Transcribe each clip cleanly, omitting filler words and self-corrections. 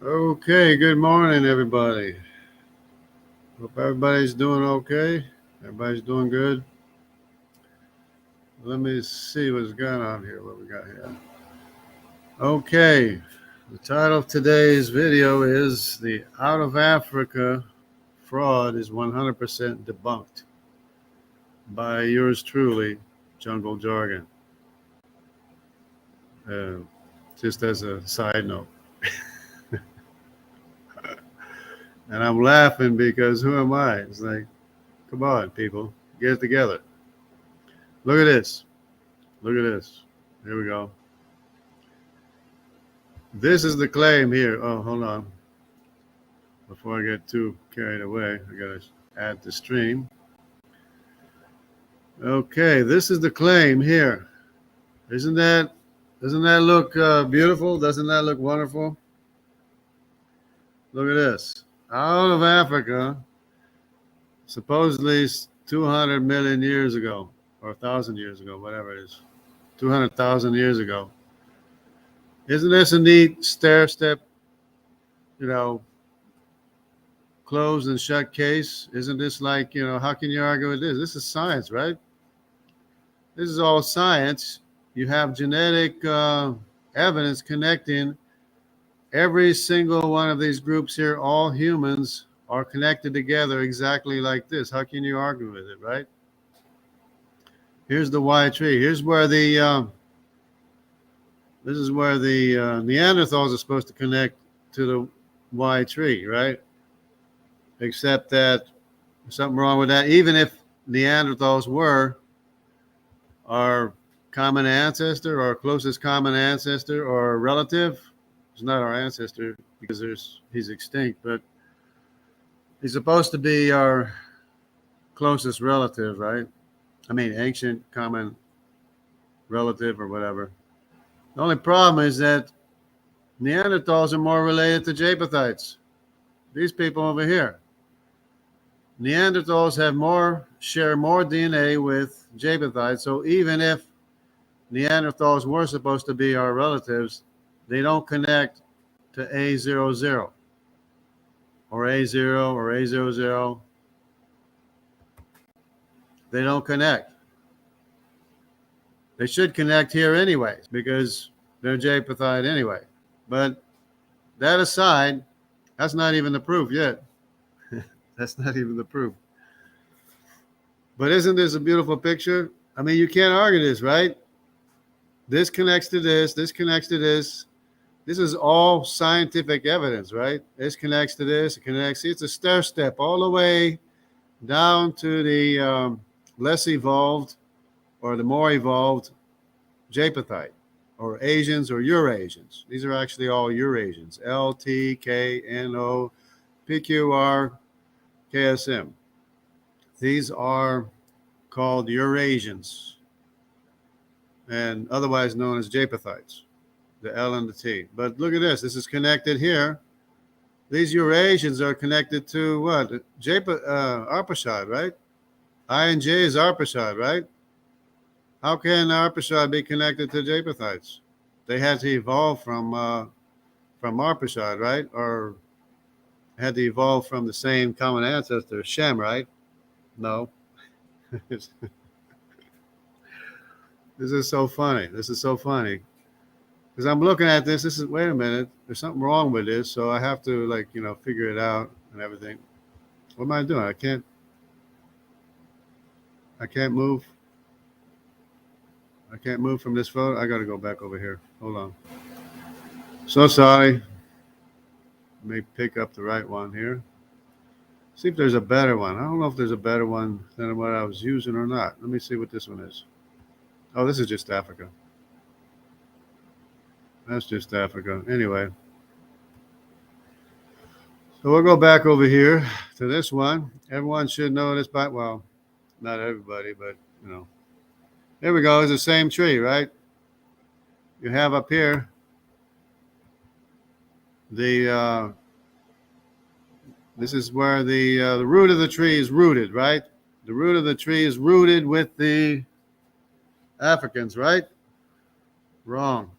Okay, good morning, everybody. Hope everybody's doing okay. Everybody's doing good. Let me see what's going on here. What we got here? Okay, the title of today's video is "The Out of Africa Fraud is 100% Debunked" by yours truly, Jungle Jargon. Uh, just as a side note. And I'm laughing because who am I? It's like, come on, people, get it together. Look at this. Look at this. Here we go. This is the claim here. Oh, hold on. Before I get too carried away, I gotta add the stream. Okay, this is the claim here. Isn't that doesn't that look beautiful? Doesn't that look wonderful? Look at this. Out of Africa, supposedly 200 million years ago, or 1,000 years ago, whatever it is, 200,000 years ago. Isn't this a neat stair step, you know, closed and shut case? Isn't this like, how can you argue with this? This is science, right? This is all science. You have genetic evidence connecting every single one of these groups here. All humans are connected together exactly like this. How can you argue with it, right? Here's the Y tree. Here's where this is where the Neanderthals are supposed to connect to the Y tree, right? Except that there's something wrong with that. Even if Neanderthals were our common ancestor or closest common ancestor or relative, it's not our ancestor because he's extinct, but he's supposed to be our closest relative, right? I mean, ancient common relative or whatever. The only problem is that Neanderthals are more related to Japhethites. These people over here. Neanderthals share more DNA with Japhethites. So even if Neanderthals were supposed to be our relatives, they don't connect to A00 or A0 or A00. They don't connect. They should connect here anyways because they're Japhethite anyway. But that aside, that's not even the proof yet. That's not even the proof. But isn't this a beautiful picture? I mean, you can't argue this, right? This connects to this. This connects to this. This is all scientific evidence, right? This connects to this. It connects. It's a stair step all the way down to the less evolved or the more evolved Japhethite or Asians or Eurasians. These are actually all Eurasians. L, T, K, N, O, P, Q, R, K, S, M. These are called Eurasians and otherwise known as Japhethites, the L and the T. But look at this. This is connected here. These Eurasians are connected to what? Arpachshad, right? I and J is Arpachshad, right? How can Arpachshad be connected to Japhethites? They had to evolve from Arpachshad, right? Or had to evolve from the same common ancestor, Shem, right? No. This is so funny. This is so funny. Because I'm looking at this. This is, wait a minute. There's something wrong with this. So I have to, figure it out and everything. What am I doing? I can't move. I can't move from this photo. I got to go back over here. Hold on. So sorry. Let me pick up the right one here. See if there's a better one. I don't know if there's a better one than what I was using or not. Let me see what this one is. Oh, this is just Africa. That's just Africa. Anyway. So we'll go back over here to this one. Everyone should know this by, well, not everybody, but, There we go. It's the same tree, right? You have up here this is where the root of the tree is rooted, right? The root of the tree is rooted with the Africans, right? Wrong.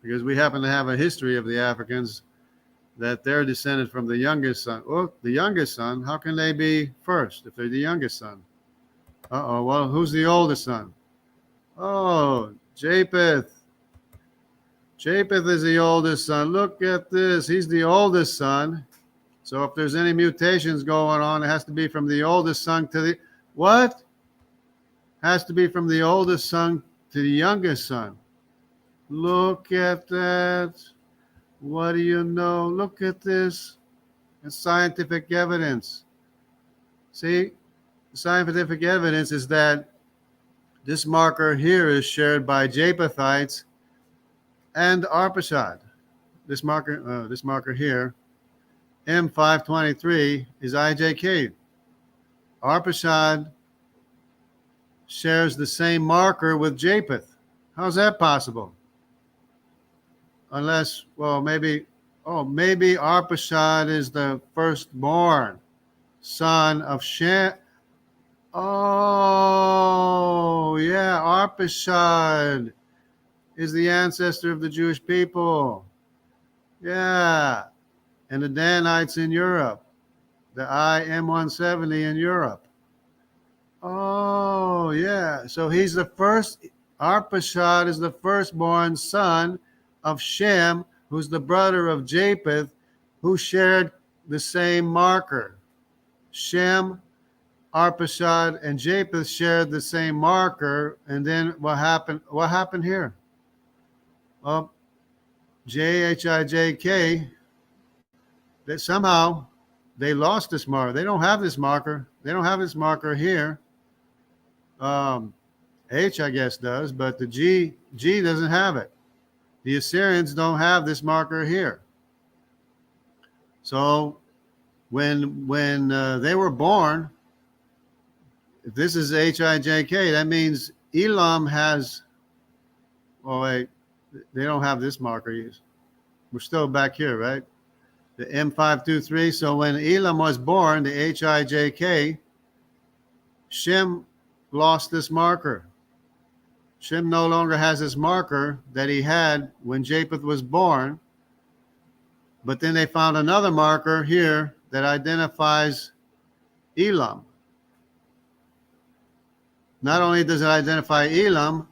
Because we happen to have a history of the Africans that they're descended from the youngest son. Well, the youngest son, how can they be first if they're the youngest son? Uh-oh, well, who's the oldest son? Oh, Japheth. Japheth is the oldest son. Look at this. He's the oldest son. So if there's any mutations going on, it has to be from the oldest son to the... What? Has to be from the oldest son to the youngest son. Look at that. What do you know? Look at this. It's scientific evidence. See, scientific evidence is that this marker here is shared by Japhethites and Arpachshad. This marker here, M523, is IJK. Arpachshad shares the same marker with Japheth. How's that possible? Unless, well, maybe Arpachshad is the firstborn son of Shem. Oh, yeah, Arpachshad is the ancestor of the Jewish people. Yeah, and the Danites in Europe, the IM170 in Europe. Oh, yeah, so he's the first, Arpachshad is the firstborn son of Shem, who's the brother of Japheth, who shared the same marker. Shem, Arpachshad, and Japheth shared the same marker, and then what happened? What happened here? Well, JHIJK, that somehow they lost this marker. They don't have this marker. They don't have this marker here. H, I guess, does, but the G doesn't have it. The Assyrians don't have this marker here. So when they were born, if this is HIJK, that means Elam has, oh wait, they don't have this marker. We're still back here, right? The M523. So when Elam was born, the HIJK, Shem lost this marker. Shem no longer has this marker that he had when Japheth was born. But then they found another marker here that identifies Elam. Not only does it identify Elam,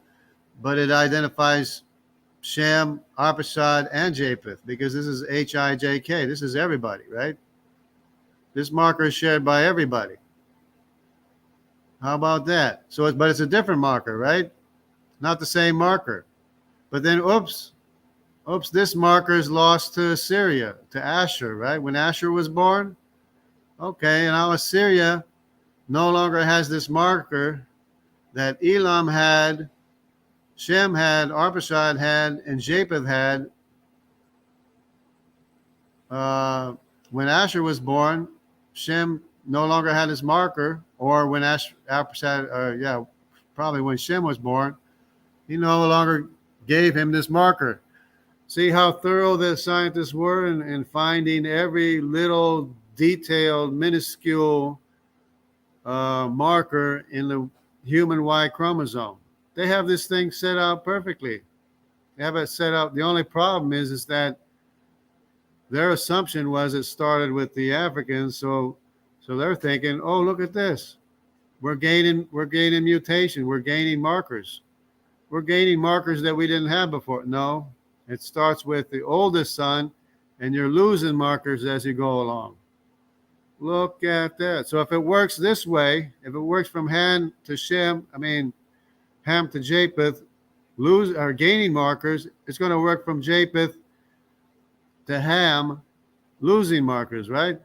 but it identifies Shem, Arpachshad, and Japheth, because this is HIJK. This is everybody, right? This marker is shared by everybody. How about that? So, but it's a different marker, right? Not the same marker. But then, oops, this marker is lost to Assyria, to Asher, right? When Asher was born, okay, and now Assyria no longer has this marker that Elam had, Shem had, Arpachshad had, and Japheth had. When Asher was born, Shem no longer had his marker, or when Arpachshad, probably when Shem was born, he no longer gave him this marker. See how thorough the scientists were in finding every little detailed, minuscule marker in the human Y chromosome. They have this thing set out perfectly. They have it set out. The only problem is that their assumption was it started with the Africans, so they're thinking, oh, look at this. We're gaining mutation. We're gaining markers. We're gaining markers that we didn't have before. No, it starts with the oldest son, and you're losing markers as you go along. Look at that. So if it works this way, if it works from Ham to Japheth, gaining markers, it's going to work from Japheth to Ham, losing markers, right?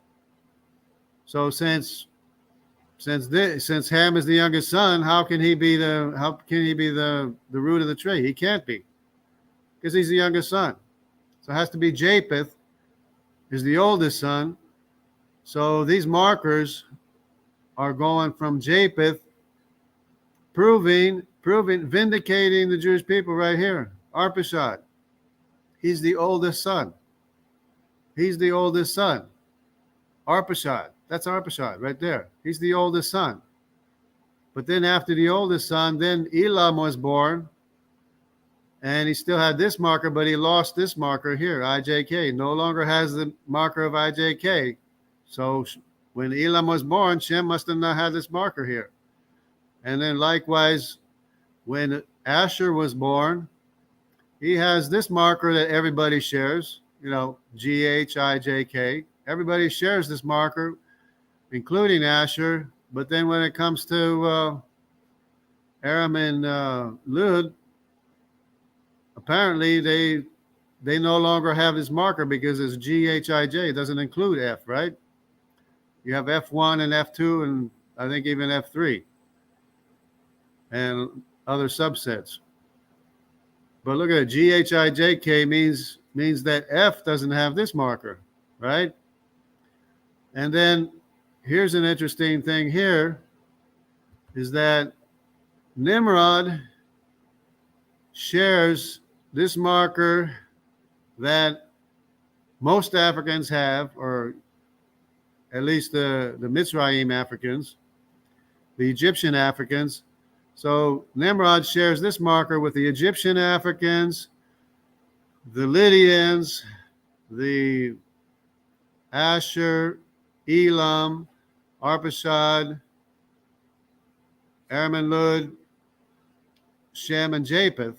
So since Ham is the youngest son, how can he be the root of the tree? He can't be, because he's the youngest son. So it has to be Japheth is the oldest son. So these markers are going from Japheth, vindicating the Jewish people right here. Arpachshad, he's the oldest son. He's the oldest son. Arpachshad, that's Arpachshad right there. He's the oldest son. But then after the oldest son, then Elam was born. And he still had this marker, but he lost this marker here, IJK. No longer has the marker of IJK. So when Elam was born, Shem must have not had this marker here. And then likewise, when Asher was born, he has this marker that everybody shares, GHIJK. Everybody shares this marker, including Asher. But then when it comes to Aram and Lud, apparently they no longer have this marker because it's GHIJ. It doesn't include F, right? You have F1 and F2 and I think even F3 and other subsets. But look at it, GHIJK means that F doesn't have this marker, right? And then here's an interesting thing here is that Nimrod shares this marker that most Africans have, or at least the Mitzrayim Africans, the Egyptian Africans. So Nimrod shares this marker with the Egyptian Africans, the Lydians, the Asher, Elam, Arpachshad, Aram and Lud, Shem and Japheth,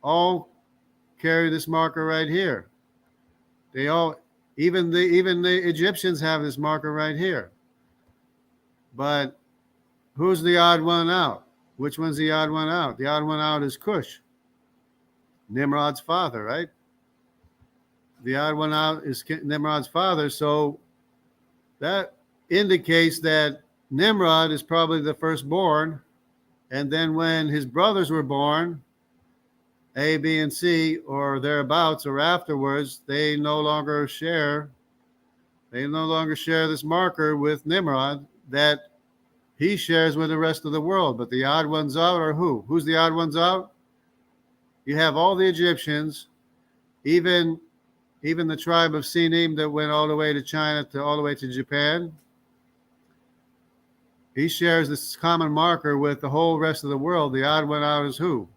all carry this marker right here. They all, even the Egyptians have this marker right here. But who's the odd one out? Which one's the odd one out? The odd one out is Cush, Nimrod's father, right? The odd one out is Nimrod's father. So that indicates that Nimrod is probably the firstborn. And then when his brothers were born, A, B, and C, or thereabouts, or afterwards, they no longer share this marker with Nimrod that he shares with the rest of the world. But the odd ones out are who? Who's the odd ones out? You have all the Egyptians, even the tribe of Sinim that went all the way to China, all the way to Japan. He shares this common marker with the whole rest of the world. The odd one out is who?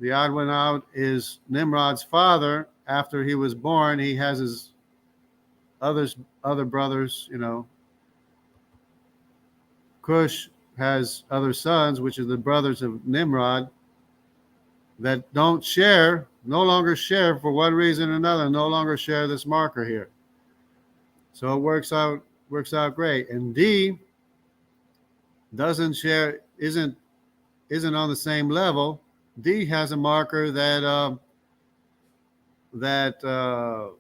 The odd one out is Nimrod's father. After he was born, he has his other brothers, Cush has other sons, which are the brothers of Nimrod, that no longer share for one reason or another, no longer share this marker here. So it works out great. And D doesn't share, isn't on the same level. D has a marker that the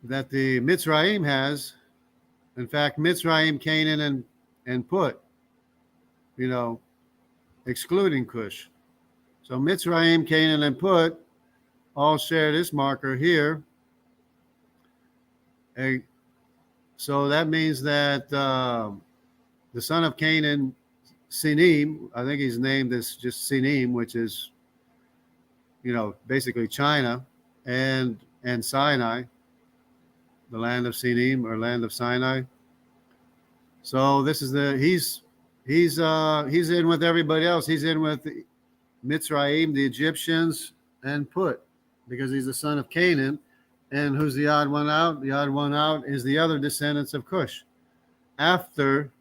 Mitzrayim has. In fact, Mitzrayim, Canaan, and Put, excluding Cush. So Mitzrayim, Canaan, and Put all share this marker here. So that means that the son of Canaan, Sinim, I think he's named as just Sinim, which is, basically China, and Sinai, the land of Sinim or land of Sinai. So this is he's in with everybody else. He's in with the Mitzrayim, the Egyptians, and Put, because he's the son of Canaan. And who's the odd one out? The odd one out is the other descendants of Cush. After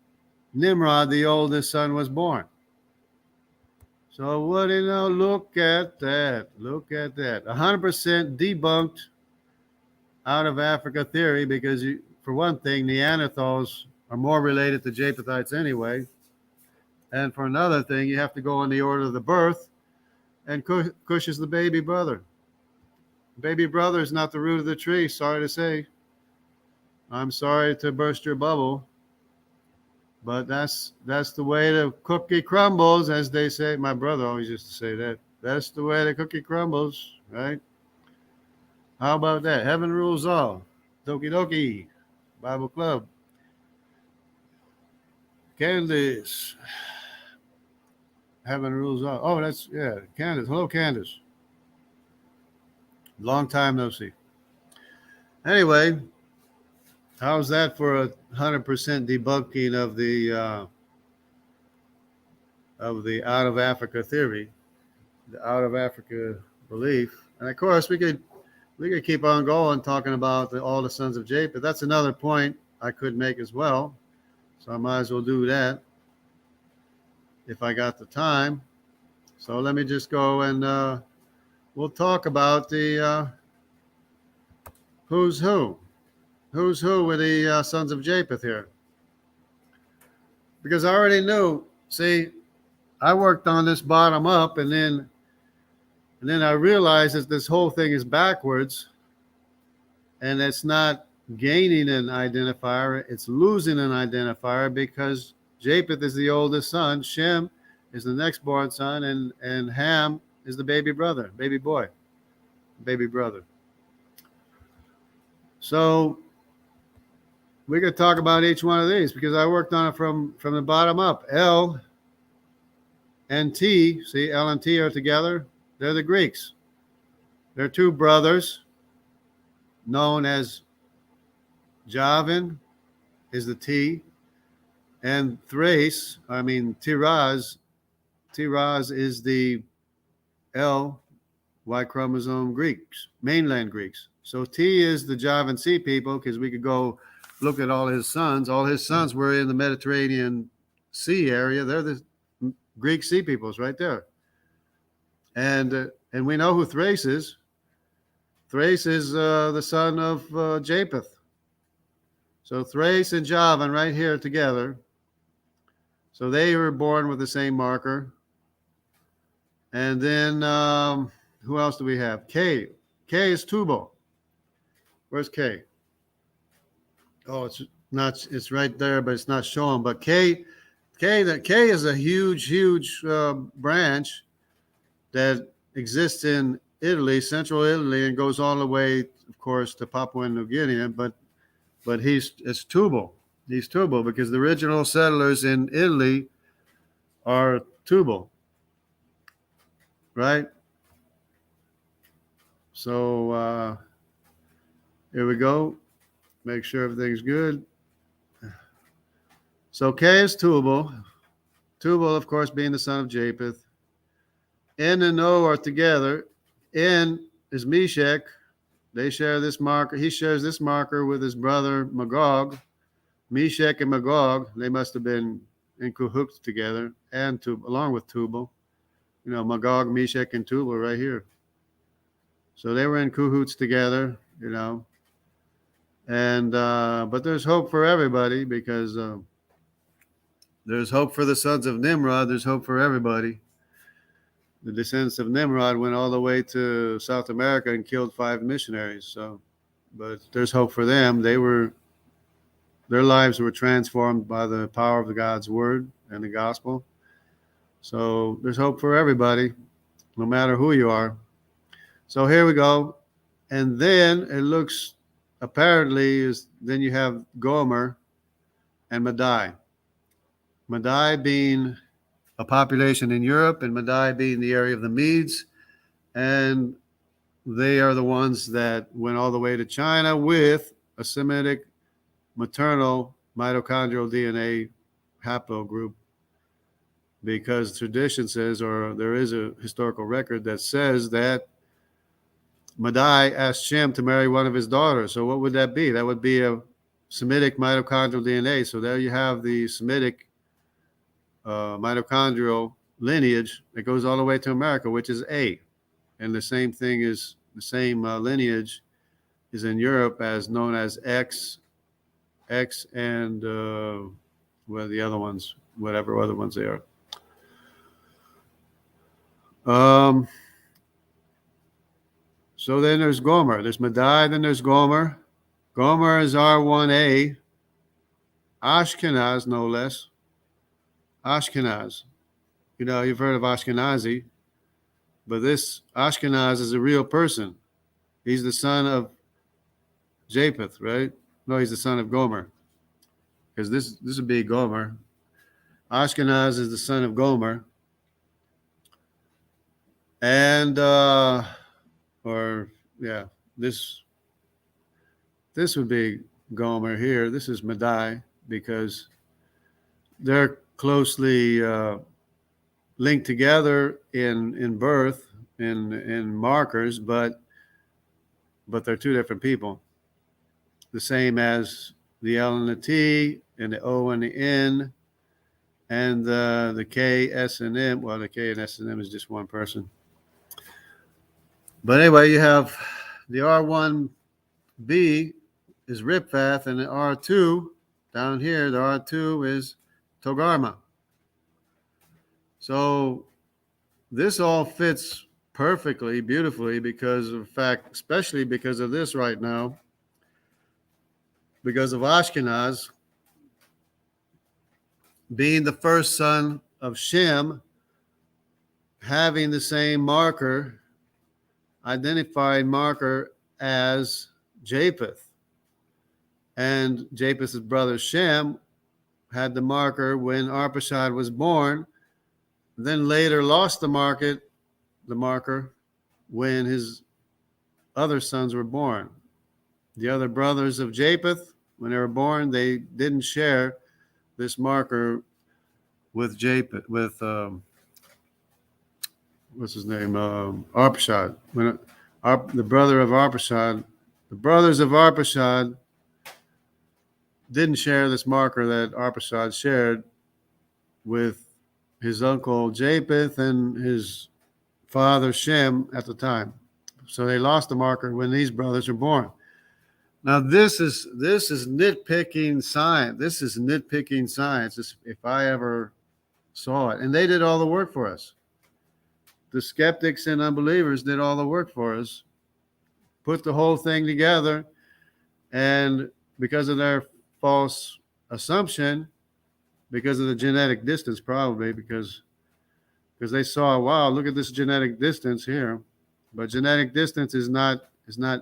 Nimrod, the oldest son, was born. So look at that. Look at that. 100% debunked out of Africa theory, because for one thing, Neanderthals are more related to Japhethites anyway. And for another thing, you have to go in the order of the birth, and Cush is the baby brother. Baby brother is not the root of the tree, sorry to say. I'm sorry to burst your bubble, but that's the way the cookie crumbles, as they say. My brother always used to say that. That's the way the cookie crumbles, right? How about that? Heaven rules all. Doki doki. Bible Club. Candace. Heaven rules all. Oh, Candace. Hello, Candace. Long time no see. Anyway, how's that for a 100% debunking of the out of Africa theory? the out of Africa belief. And of course, we could keep on going talking about all the sons of Japheth. That's another point I could make as well. So I might as well do that if I got the time. So let me just go and we'll talk about the who's who. Who's who with the sons of Japheth here. Because I already knew, see, I worked on this bottom up and then I realized that this whole thing is backwards and it's not gaining an identifier, it's losing an identifier because Japheth is the oldest son, Shem is the next born son, and Ham is the baby brother, baby boy, baby brother. So we could talk about each one of these because I worked on it from the bottom up. L and T, see, L and T are together. They're the Greeks. They're two brothers known as Javan is the T, and Tiraz is the L, Y chromosome Greeks, mainland Greeks. So T is the Javan Sea people because we could go look at all his sons. All his sons were in the Mediterranean Sea area. They're the Greek sea peoples right there. And we know who Thrace is. Thrace is the son of Japheth. So Thrace and Javan right here together. So they were born with the same marker. And then who else do we have? K. K is Tubal. Where's K? Oh, it's not. It's right there, but it's not showing. But K is a huge branch that exists in Italy, central Italy, and goes all the way, of course, to Papua New Guinea. But it's Tubal. He's Tubal because the original settlers in Italy are Tubal, right? So here we go. Make sure everything's good. So K is Tubal. Tubal, of course, being the son of Japheth. N and O are together. N is Meshach. They share this marker. He shares this marker with his brother Magog. Meshach and Magog, they must have been in cahoots together, and along with Tubal. You know, Magog, Meshach, and Tubal right here. So they were in cahoots together, you know. And but there's hope for everybody because there's hope for the sons of Nimrod. There's hope for everybody. The descendants of Nimrod went all the way to South America and killed 5 missionaries. So, but there's hope for them. Their lives were transformed by the power of God's word and the gospel. So there's hope for everybody, no matter who you are. So here we go. And then it looks apparently then you have Gomer and Madai. Madai being a population in Europe and Madai being the area of the Medes. And they are the ones that went all the way to China with a Semitic maternal mitochondrial DNA haplogroup, because tradition says, or there is a historical record that says that Madai asked Shem to marry one of his daughters. So what would that be? That would be a Semitic mitochondrial DNA. So there you have the Semitic mitochondrial lineage that goes all the way to America, which is A. And the same thing is the same lineage is in Europe as known as X, and well, the other ones, whatever other ones they are. So then there's Gomer. There's Madai, then there's Gomer. Gomer is R1A, Ashkenaz, no less. Ashkenaz. You know, you've heard of Ashkenazi, but this Ashkenaz is a real person. He's the son of Japheth, right? No, he's the son of Gomer. Because this would be Gomer. Ashkenaz is the son of Gomer. And this would be Gomer here. This is Madai because they're closely linked together in birth in markers, but they're two different people. The same as the L and the T and the O and the N and the K, S, and M. Well, the K and S and M is just one person. But anyway, you have the R1B is Ripfath, and the R2 down here, the R2 is Togarma. So this all fits perfectly, beautifully, because of fact, especially because of this right now, because of Ashkenaz being the first son of Shem, having the same marker, identified marker as Japheth. And Japheth's brother Shem had the marker when Arpachshad was born, then later lost the marker when his other sons were born. The other brothers of Japheth, when they were born, they didn't share this marker with Japheth, with what's his name, Arpachshad. When the brother of Arpachshad, the brothers of Arpachshad didn't share this marker that Arpachshad shared with his uncle Japheth and his father Shem at the time. So they lost the marker when these brothers were born. Now this is nitpicking science. This is nitpicking science, if I ever saw it. And they did all the work for us. The skeptics and unbelievers did all the work for us, put the whole thing together, and because of their false assumption, because of the genetic distance, probably because they saw, wow, look at this genetic distance here. But genetic distance is not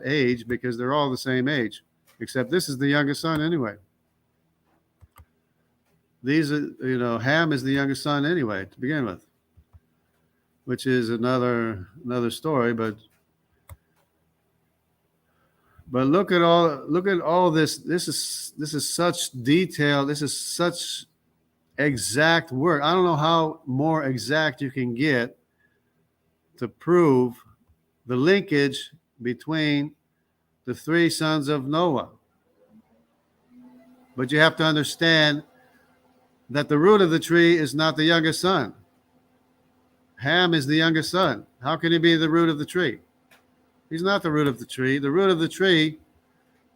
age, because they're all the same age, except this is the youngest son anyway. These are, Ham is the youngest son anyway to begin with, which is another story. But look at all this. This is such detail. This is such exact work. I don't know how more exact you can get to prove the linkage between the three sons of Noah. But you have to understand that the root of the tree is not the youngest son. Ham is the youngest son. How can he be the root of the tree? He's not the root of the tree. The root of the tree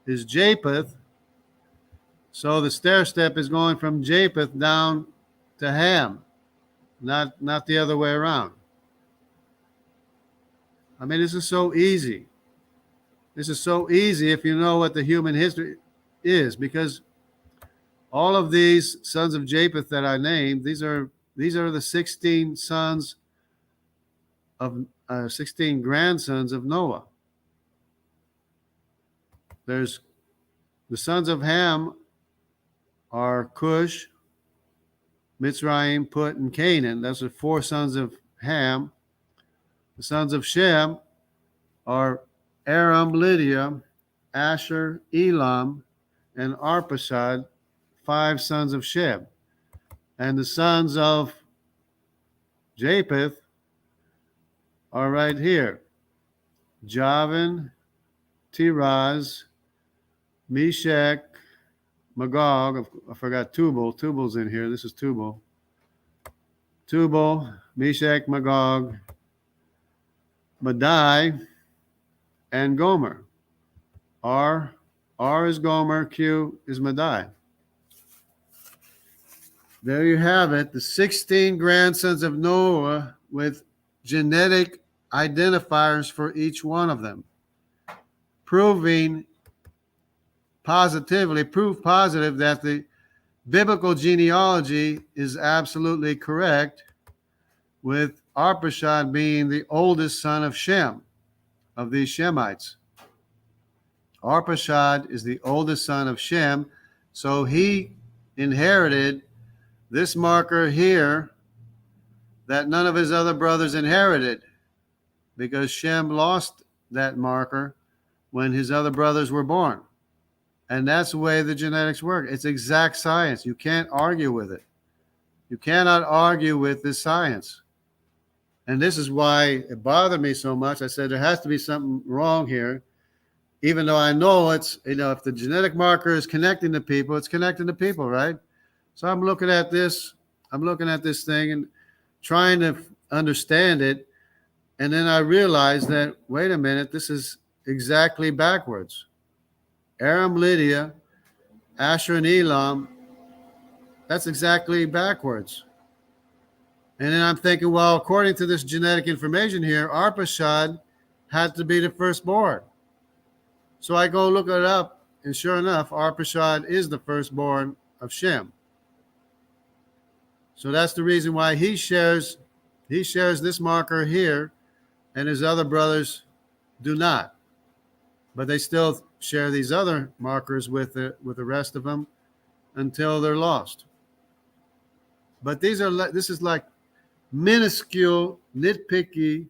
is Japheth. So the stair step is going from Japheth down to Ham, not the other way around. I mean, this is so easy. This is so easy if you know what the human history is, because all of these sons of Japheth that I named, these are the 16 sons of 16 grandsons of Noah. There's the sons of Ham are Cush, Mitzrayim, Put, and Canaan. Those are four sons of Ham. The sons of Shem are Aram, Lydia, Asher, Elam, and Arpachshad, five sons of Shem. And the sons of Japheth are right here: Javan, Tiraz, Meshach, Magog. I forgot Tubal. Tubal's in here. This is Tubal. Tubal, Meshach, Magog, Madai, and Gomer. R is Gomer. Q is Madai. There you have it. The 16 grandsons of Noah with genetic identifiers for each one of them. Proof positive that the biblical genealogy is absolutely correct, with Arpachshad being the oldest son of Shem, of these Shemites. Arpachshad is the oldest son of Shem, so he inherited this marker here that none of his other brothers inherited, because Shem lost that marker when his other brothers were born. And that's the way the genetics work. It's exact science. You can't argue with it. You cannot argue with this science. And this is why it bothered me so much. I said there has to be something wrong here, even though I know it's, if the genetic marker is connecting to people, it's connecting to people, right? So I'm looking at this thing and trying to understand it. And then I realized that, wait a minute, this is exactly backwards. Aram, Lydia, Asher, and Elam, that's exactly backwards. And then I'm thinking, well, according to this genetic information here, Arpachshad had to be the firstborn. So I go look it up, and sure enough, Arpachshad is the firstborn of Shem. So that's the reason why he shares this marker here, and his other brothers do not. But they still share these other markers with the rest of them until they're lost. But this is like minuscule, nitpicky,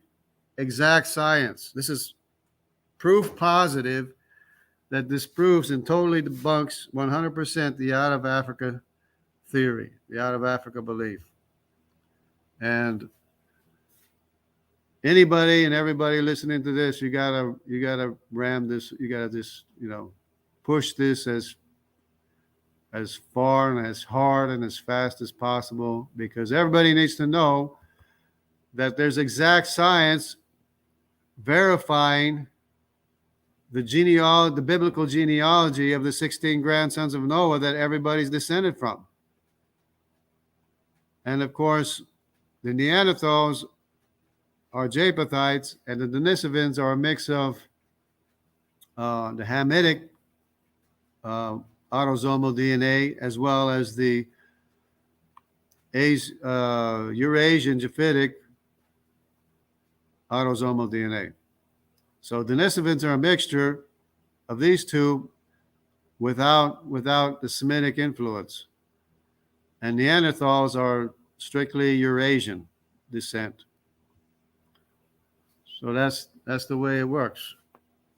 exact science. This is proof positive that disproves and totally debunks 100% the out of Africa theory, the out of Africa belief. And anybody and everybody listening to this, you gotta ram this, you gotta just, push this as far and as hard and as fast as possible, because everybody needs to know that there's exact science verifying the biblical genealogy of the 16 grandsons of Noah that everybody's descended from. And of course, the Neanderthals are Japhethites, and the Denisovans are a mix of the Hamitic autosomal DNA as well as the Eurasian Japhetic autosomal DNA. So Denisovans are a mixture of these two without the Semitic influence. And Neanderthals are strictly Eurasian descent. So that's the way it works.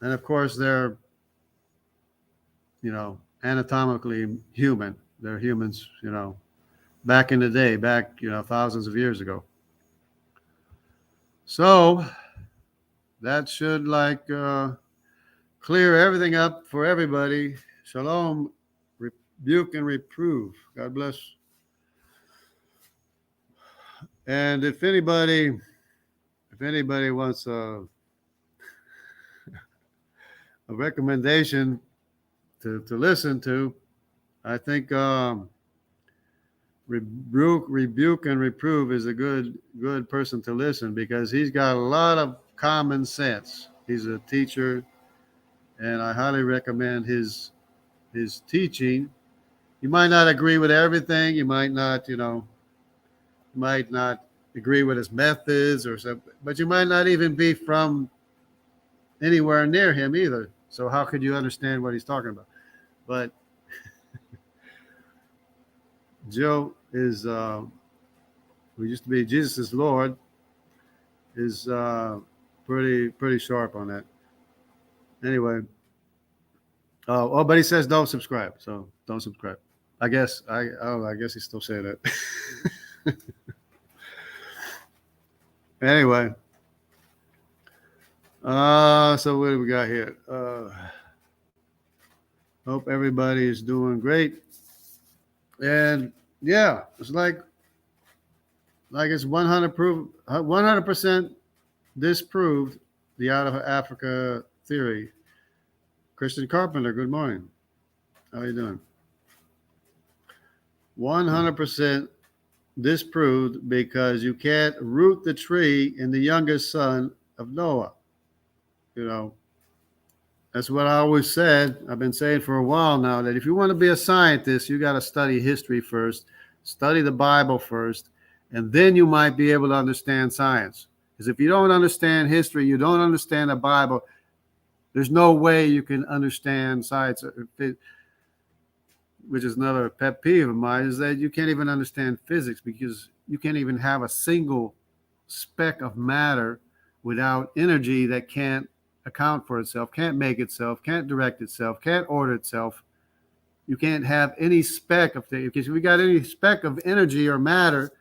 And of course they're, anatomically human. They're humans, back in the day, thousands of years ago. So that should clear everything up for everybody. Shalom, rebuke and reprove. God bless. And if anybody wants a recommendation to listen to, I think rebuke and reprove is a good person to listen, because he's got a lot of common sense. He's a teacher, and I highly recommend his teaching. You might not agree with everything. You might not, agree with his methods or something, but you might not even be from anywhere near him either. So how could you understand what he's talking about? But Joe is, who used to be Jesus is Lord, is pretty sharp on that. Anyway, but he says don't subscribe, so don't subscribe. I guess he's still saying that. Anyway, so what do we got here? Hope everybody is doing great. And yeah, it's like it's 100% disproved the out of Africa theory. Christian Carpenter, good morning. How are you doing? 100% disproved, because you can't root the tree in the youngest son of Noah. That's what I always said. I've been saying for a while now that if you want to be a scientist, you got to study history first, study the Bible first, and then you might be able to understand science. Because if you don't understand history, you don't understand the Bible, there's no way you can understand science, which is another pet peeve of mine, is that you can't even understand physics, because you can't even have a single speck of matter without energy that can't account for itself, can't make itself, can't direct itself, can't order itself. You can't have any speck of things, because if we got any speck of energy or matter,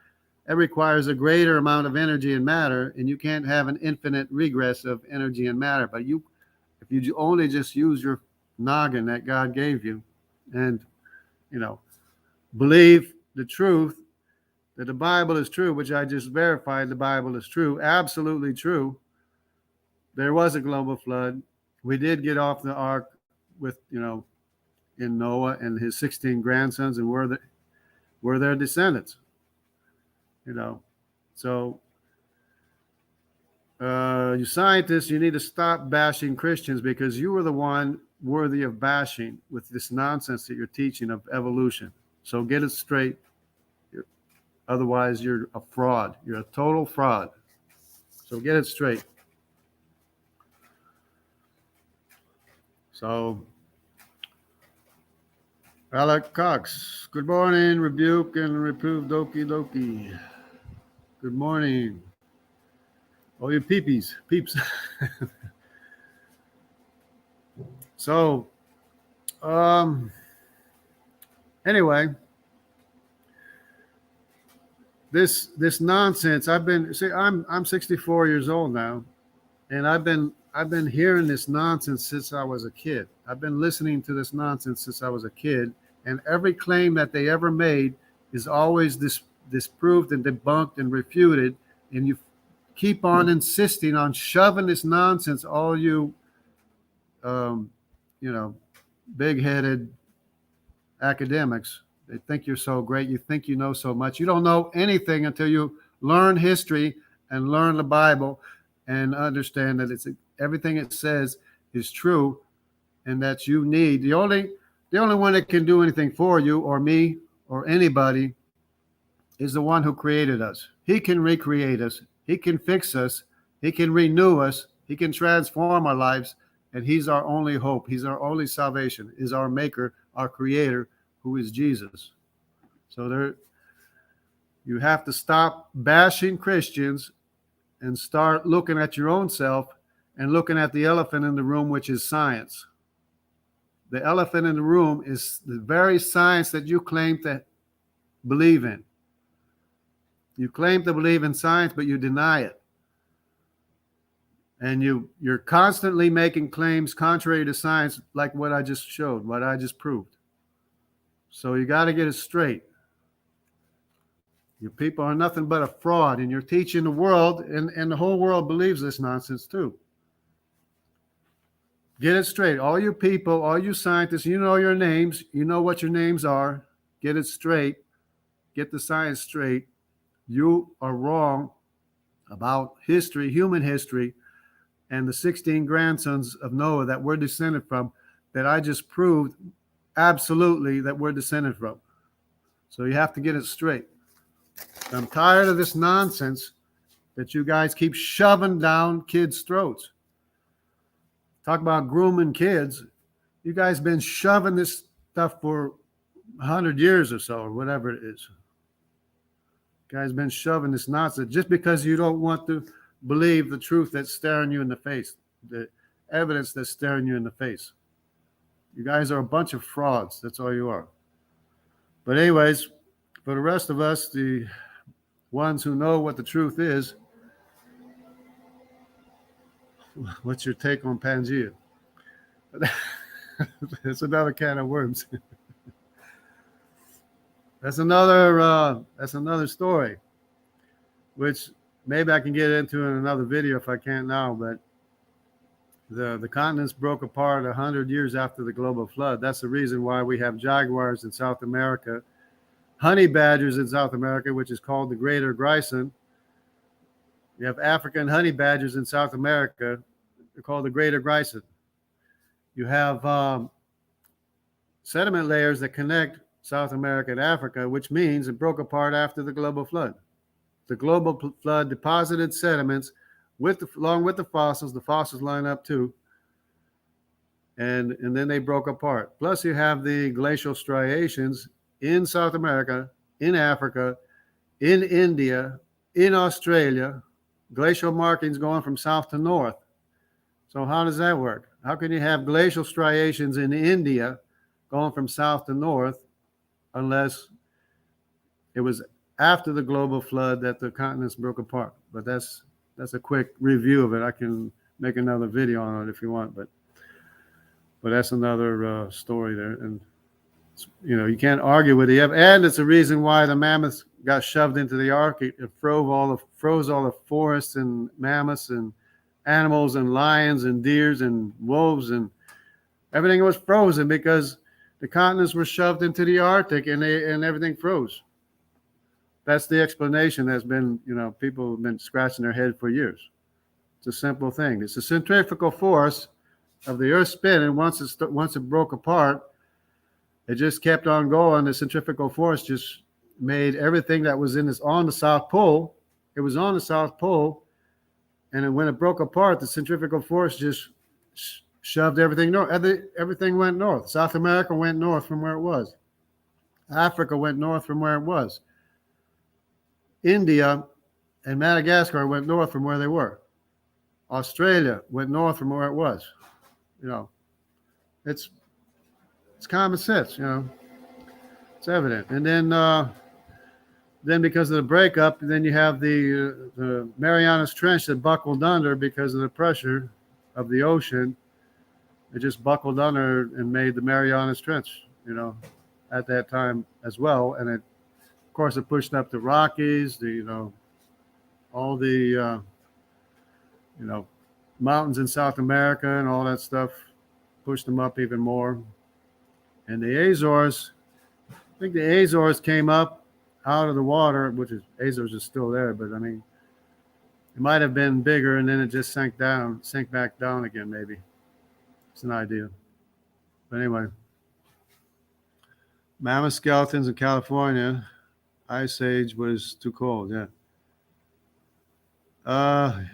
It requires a greater amount of energy and matter, and you can't have an infinite regress of energy and matter. But if you only just use your noggin that God gave you, and you know, believe the truth that the Bible is true, which I just verified the Bible is true, absolutely true. There was a global flood. We did get off the ark with, in Noah and his 16 grandsons, and we're their descendants. So you scientists, you need to stop bashing Christians, because you are the one worthy of bashing with this nonsense that you're teaching of evolution. So get it straight. Otherwise, you're a fraud. You're a total fraud. So get it straight. So, Alec Cox, good morning. Rebuke and reprove Doki Doki. Good morning. Oh, you peeps. So, anyway, this nonsense. I'm 64 years old now, and I've been hearing this nonsense since I was a kid. I've been listening to this nonsense since I was a kid, and every claim that they ever made is always disproved and debunked and refuted, and you keep on insisting on shoving this nonsense, all you big-headed academics. They think you're so great. You think you know so much. You don't know anything until you learn history and learn the Bible and understand that everything it says is true, and that you need the only one that can do anything for you or me or anybody is the one who created us. He can recreate us. He can fix us. He can renew us. He can transform our lives, and he's our only hope. He's our only salvation. Is our maker, our creator, who is Jesus. So you have to stop bashing Christians and start looking at your own self and looking at the elephant in the room, which is science. The elephant in the room is the very science that you claim to believe in. You claim to believe in science, but you deny it. And you're constantly making claims contrary to science, like what I just showed, what I just proved. So you got to get it straight. You people are nothing but a fraud, and you're teaching the world, and the whole world believes this nonsense too. Get it straight. All you people, all you scientists, you know your names. You know what your names are. Get it straight. Get the science straight. You are wrong about history, human history, and the 16 grandsons of Noah that we're descended from, that I just proved absolutely that we're descended from. So you have to get it straight. I'm tired of this nonsense that you guys keep shoving down kids' throats. Talk about grooming kids. You guys been shoving this stuff for 100 years or so, or whatever it is. You guys been shoving this nonsense just because you don't want to believe the truth that's staring you in the face, the evidence that's staring you in the face. You guys are a bunch of frauds. That's all you are. But anyways, for the rest of us, the ones who know what the truth is, what's your take on Pangea? It's another can of worms. That's another story, which maybe I can get into in another video if I can't now. But the continents broke apart 100 years after the global flood. That's the reason why we have jaguars in South America, honey badgers in South America, which is called the greater grison. You have African honey badgers in South America. They're called the greater grison. You have sediment layers that connect South America and Africa, which means it broke apart after the global flood. The global flood deposited sediments along with the fossils. The fossils line up too. And then they broke apart. Plus you have the glacial striations in South America, in Africa, in India, in Australia, glacial markings going from south to north. So how does that work? How can you have glacial striations in India going from south to north unless it was after the global flood that the continents broke apart. But that's a quick review of it. I can make another video on it if you want, but that's another story there. And you can't argue with it. And it's a reason why the mammoths got shoved into the ark. It froze all the forests and mammoths and animals and lions and deers and wolves, and everything was frozen because the continents were shoved into the Arctic and everything froze. That's the explanation that's been, people have been scratching their head for years. It's a simple thing. It's the centrifugal force of the Earth spinning. Once it broke apart, it just kept on going. The centrifugal force just made everything that was on the South Pole. It was on the South Pole, and when it broke apart, the centrifugal force just shoved everything north. Everything went north. South America went north from where it was. Africa went north from where it was. India and Madagascar went north from where they were. Australia went north from where it was. It's common sense. It's evident. And then because of the breakup, then you have the Marianas Trench that buckled under because of the pressure of the ocean. It just buckled under and made the Marianas Trench, at that time as well. And of course, it pushed up the Rockies, all the, mountains in South America and all that stuff, pushed them up even more. And the Azores, I think the Azores came up out of the water, Azores is still there, but I mean, it might have been bigger and then it just sank back down again, maybe. It's an idea. But anyway, mammoth skeletons in California, Ice Age was too cold, yeah.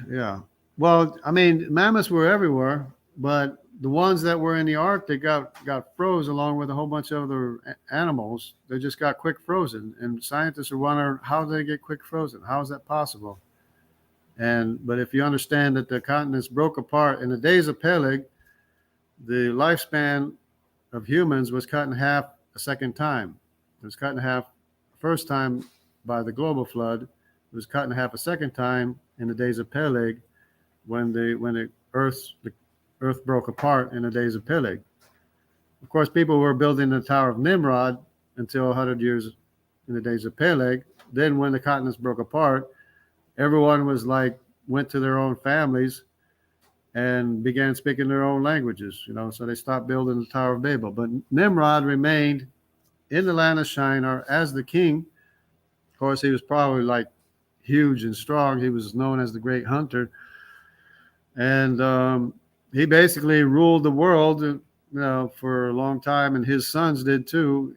Yeah. Well, I mean, mammoths were everywhere, but the ones that were in the Arctic got froze along with a whole bunch of other animals. They just got quick frozen, and scientists are wondering how they get quick frozen. How is that possible? But if you understand that the continents broke apart in the days of Peleg, the lifespan of humans was cut in half a second time. It was cut in half the first time by the global flood. It was cut in half a second time in the days of Peleg, when the Earth broke apart in the days of Peleg. Of course, people were building the Tower of Nimrod until 100 years in the days of Peleg. Then when the continents broke apart, everyone went to their own families and began speaking their own languages, so they stopped building the Tower of Babel. But Nimrod remained in the land of Shinar as the king. Of course, he was probably huge and strong. He was known as the great hunter. And he basically ruled the world, for a long time, and his sons did too.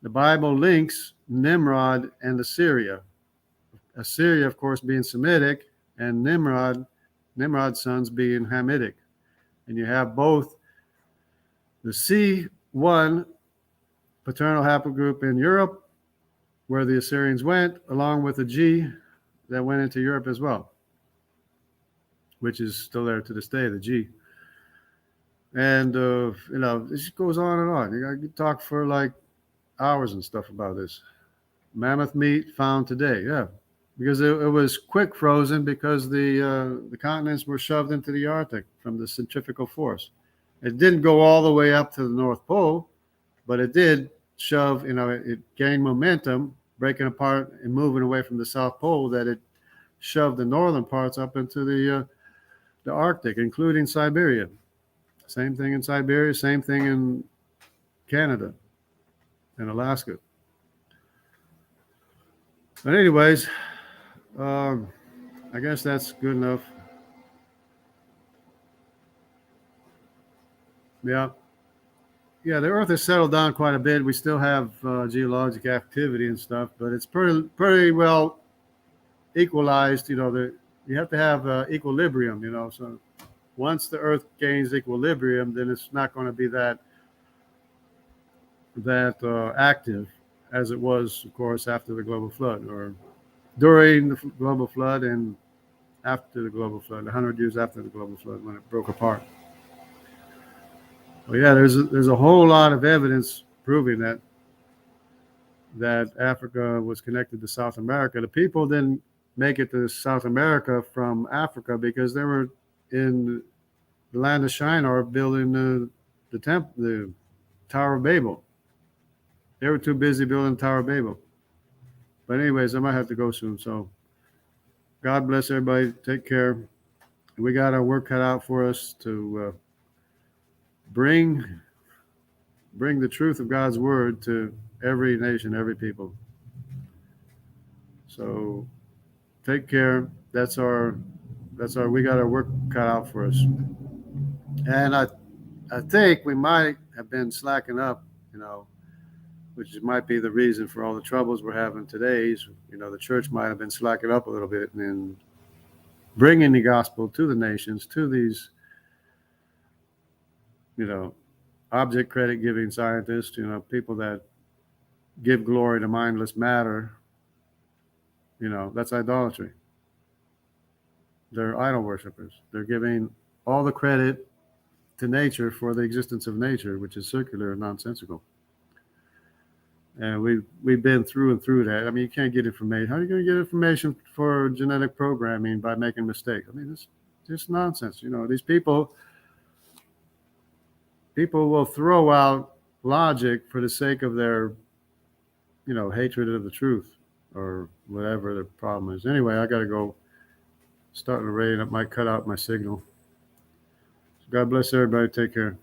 The Bible links Nimrod and Assyria. Assyria, of course, being Semitic, and Nimrod's sons being Hamitic. And you have both the C1 paternal haplogroup in Europe, where the Assyrians went, along with the G that went into Europe as well, which is still there to this day, the G. And, it just goes on and on. You can talk for hours and stuff about this. Mammoth meat found today, yeah. Because it was quick frozen because the continents were shoved into the Arctic from the centrifugal force. It didn't go all the way up to the North Pole, but it did shove, it gained momentum, breaking apart and moving away from the South Pole, that it shoved the northern parts up into the Arctic, including Siberia. Same thing in Siberia, same thing in Canada and Alaska. But anyways, I guess that's good enough. Yeah. Yeah, the Earth has settled down quite a bit. We still have geologic activity and stuff, but it's pretty well equalized. You have to have equilibrium, so once the Earth gains equilibrium, then it's not going to be that active as it was, of course, after the global flood, or during the global flood and after the global flood, 100 years after the global flood, when it broke apart. Well, yeah, there's a whole lot of evidence proving that that Africa was connected to South America. The people didn't make it to South America from Africa because they were in the land of Shinar building the Tower of Babel. They were too busy building the Tower of Babel. But anyways, I might have to go soon. So God bless everybody. Take care. We got our work cut out for us to bring the truth of God's word to every nation, every people. So take care. That's our we got our work cut out for us. And I think we might have been slacking up, which might be the reason for all the troubles we're having today. The church might have been slacking up a little bit and bringing the gospel to the nations, to these, object credit giving scientists, people that give glory to mindless matter. That's idolatry. They're idol worshippers. They're giving all the credit to nature for the existence of nature, which is circular and nonsensical. And we've been through and through that. I mean, you can't get information. How are you going to get information for genetic programming by making mistakes? I mean, it's just nonsense. These people will throw out logic for the sake of their, hatred of the truth or whatever the problem is. Anyway, I got to go. Starting to rain. It might cut out my signal. God bless everybody. Take care.